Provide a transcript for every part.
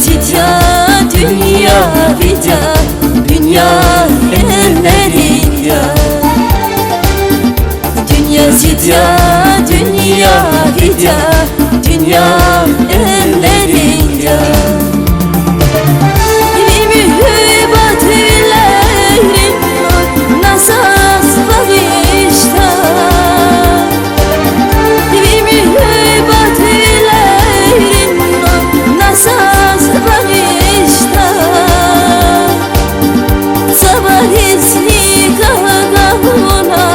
fidya, dünya fidya, dünya ellerin ya. Dünya fidya, dünya fidya, dünya ellerin ya. Bir mühibbat evlerin nasas barışta. Bir mühibbat evlerin nasas barışta. Sabah izni kahgahuna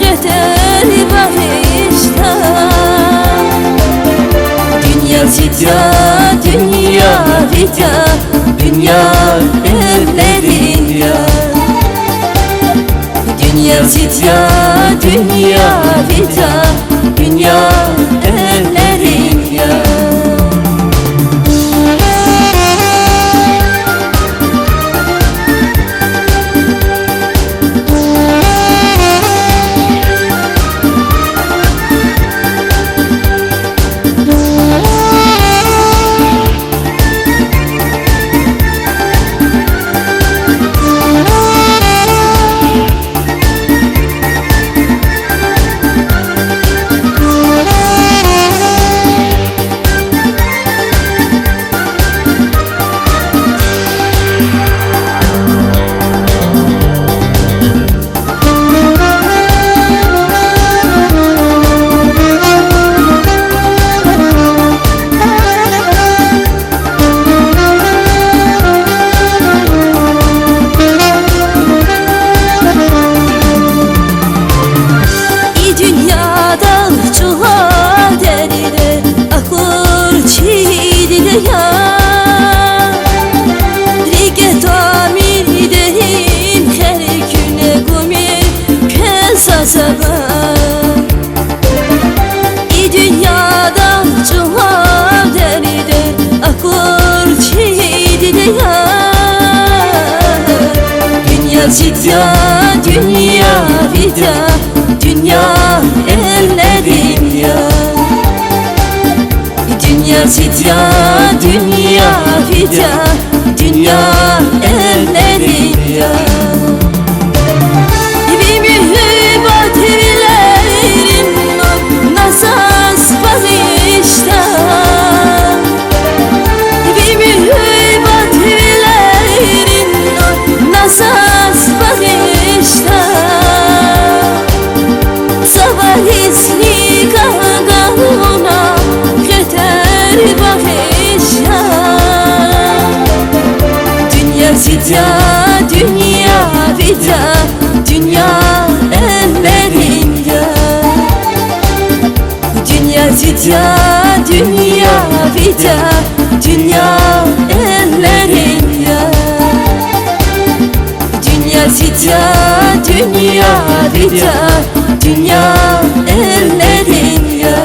yeter barışta. Dünya fidya, dünya fidya, dünya ellerin ya. Dünya fidya, dünya fidya, dünya ellerin ya. İ dünyada cuha deride akur çiğdi de ya. Dünya fidya, dünya fidya, dünya ellerin ya. Dünya fidya, dünya fidya, dünya ellerin ya. İsmi kahgahuna yeter barışta. Dünya fidya, dünya fidya, dünya ellerin ya. Dünya fidya, dünya fidya, dünya ellerin ya. Dünya fidya, dünya fidya, dünya ellerin ya.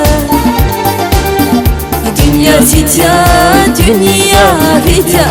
Dünya fidya, dünya fidya,